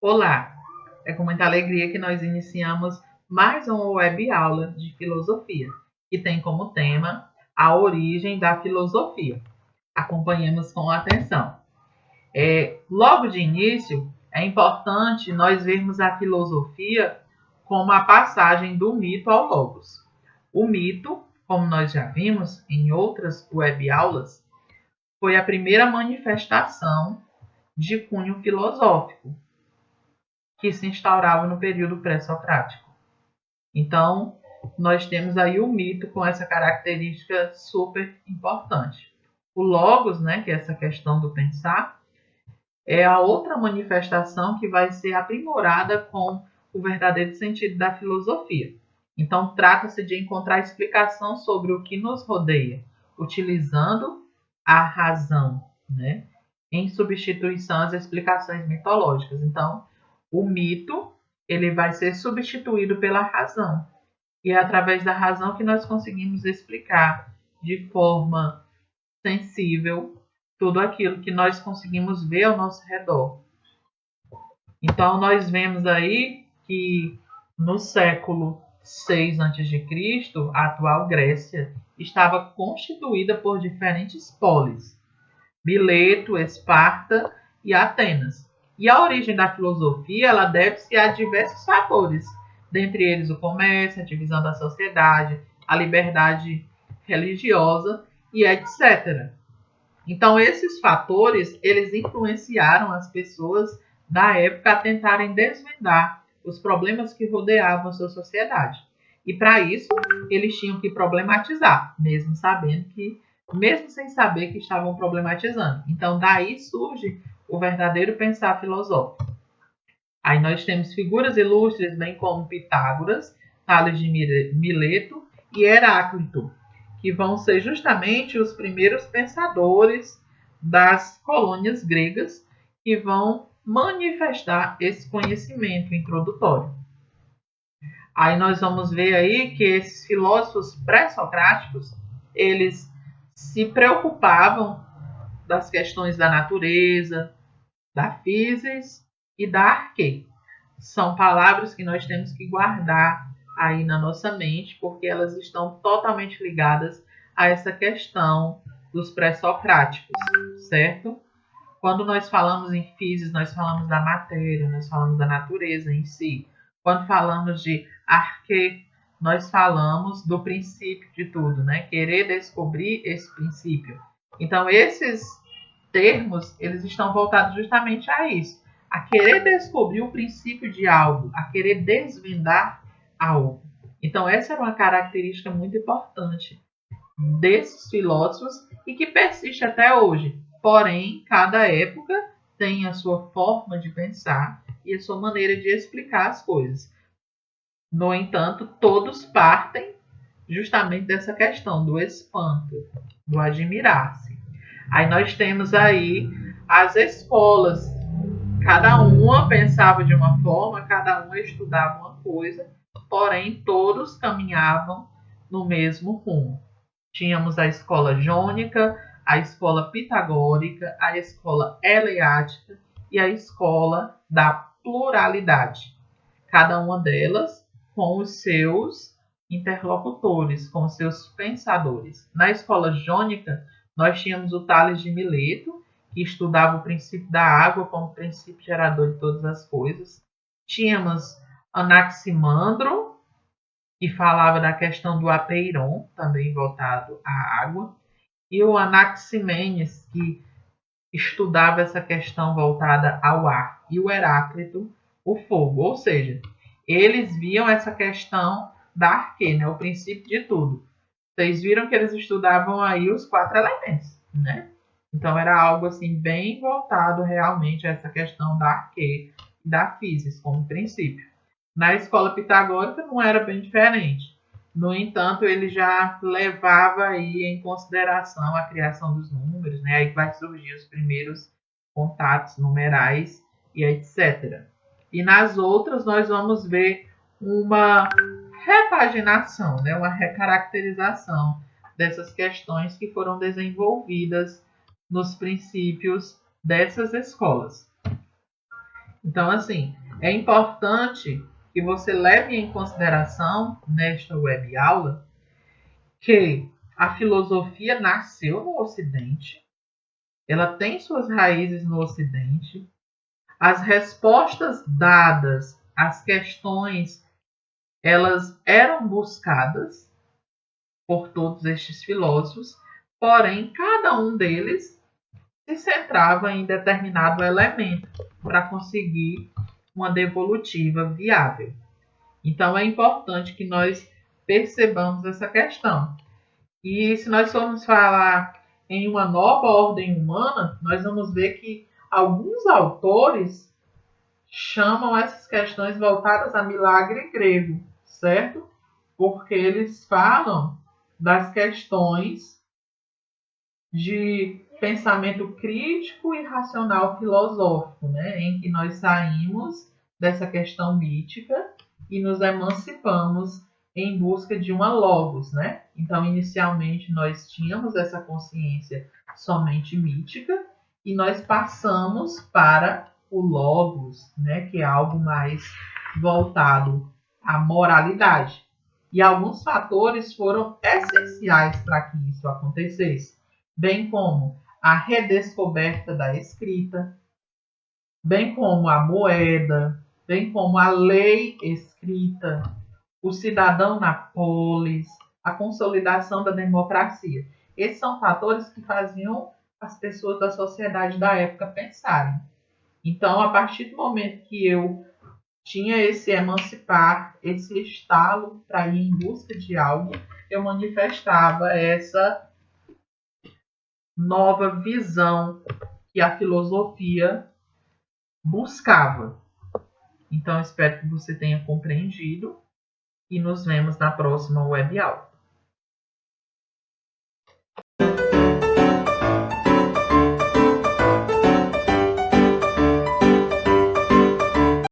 Olá! É com muita alegria que nós iniciamos mais uma web aula de filosofia, que tem como tema a origem da filosofia. Acompanhemos com atenção. Logo de início, é importante nós vermos a filosofia como a passagem do mito ao logos. O mito, como nós já vimos em outras web aulas, foi a primeira manifestação de cunho filosófico que se instaurava no período pré-socrático. Então, nós temos aí o mito com essa característica super importante. O logos, que é essa questão do pensar, é a outra manifestação que vai ser aprimorada com o verdadeiro sentido da filosofia. Então, trata-se de encontrar explicação sobre o que nos rodeia, utilizando a razão, em substituição às explicações mitológicas. Então, o mito ele vai ser substituído pela razão. E é através da razão que nós conseguimos explicar de forma sensível tudo aquilo que nós conseguimos ver ao nosso redor. Então, nós vemos aí que no século 6 a.C., a atual Grécia estava constituída por diferentes polis: Mileto, Esparta e Atenas. E a origem da filosofia ela deve-se a diversos fatores, dentre eles o comércio, a divisão da sociedade, a liberdade religiosa e etc. Então, esses fatores eles influenciaram as pessoas da época a tentarem desvendar os problemas que rodeavam a sua sociedade. E para isso, eles tinham que problematizar, mesmo sem saber que estavam problematizando. Então, daí surge o verdadeiro pensar filosófico. Aí nós temos figuras ilustres, bem como Pitágoras, Tales de Mileto e Heráclito, que vão ser justamente os primeiros pensadores das colônias gregas que vão manifestar esse conhecimento introdutório. Aí nós vamos ver aí que esses filósofos pré-socráticos, eles se preocupavam das questões da natureza, da physis e da arque. São palavras que nós temos que guardar aí na nossa mente, porque elas estão totalmente ligadas a essa questão dos pré-socráticos, certo? Quando nós falamos em physis, nós falamos da matéria, nós falamos da natureza em si. Quando falamos de arque, nós falamos do princípio de tudo, Querer descobrir esse princípio. Então, esses termos, eles estão voltados justamente a isso, a querer descobrir o princípio de algo, a querer desvendar algo. Então, essa era uma característica muito importante desses filósofos e que persiste até hoje. Porém, cada época tem a sua forma de pensar e a sua maneira de explicar as coisas. No entanto, todos partem justamente dessa questão do espanto, do admirar-se. Aí nós temos aí as escolas. Cada uma pensava de uma forma, cada uma estudava uma coisa, porém todos caminhavam no mesmo rumo. Tínhamos a escola jônica, a escola pitagórica, a escola eleática e a escola da pluralidade. Cada uma delas com os seus interlocutores, com os seus pensadores. Na escola jônica, nós tínhamos o Tales de Mileto, que estudava o princípio da água como princípio gerador de todas as coisas. Tínhamos Anaximandro, que falava da questão do apeiron, também voltado à água. E o Anaximenes, que estudava essa questão voltada ao ar. E o Heráclito, o fogo. Ou seja, eles viam essa questão da arque, o princípio de tudo. Vocês viram que eles estudavam aí os 4 elementos, Então era algo assim bem voltado realmente a essa questão da arque e da physis como princípio. Na escola pitagórica não era bem diferente. No entanto, ele já levava aí em consideração a criação dos números, Aí vai surgir os primeiros contatos numerais e etc. E nas outras nós vamos ver uma repaginação, uma recaracterização dessas questões que foram desenvolvidas nos princípios dessas escolas. Então, assim, é importante que você leve em consideração nesta web aula que a filosofia nasceu no Ocidente, ela tem suas raízes no Ocidente, as respostas dadas às questões, elas eram buscadas por todos estes filósofos, porém cada um deles se centrava em determinado elemento para conseguir uma devolutiva viável. Então é importante que nós percebamos essa questão. E se nós formos falar em uma nova ordem humana, nós vamos ver que alguns autores chamam essas questões voltadas a milagre grego, certo? Porque eles falam das questões de pensamento crítico e racional filosófico, né? Em que nós saímos dessa questão mítica e nos emancipamos em busca de uma logos, né? Então, inicialmente, nós tínhamos essa consciência somente mítica e nós passamos para o logos, né? Que é algo mais voltado à moralidade. E alguns fatores foram essenciais para que isso acontecesse, bem como a redescoberta da escrita, bem como a moeda, bem como a lei escrita, o cidadão na polis, a consolidação da democracia. Esses são fatores que faziam as pessoas da sociedade da época pensarem. Então, a partir do momento que eu tinha esse emancipar, esse estalo para ir em busca de algo, eu manifestava essa nova visão que a filosofia buscava. Então, espero que você tenha compreendido e nos vemos na próxima web aula.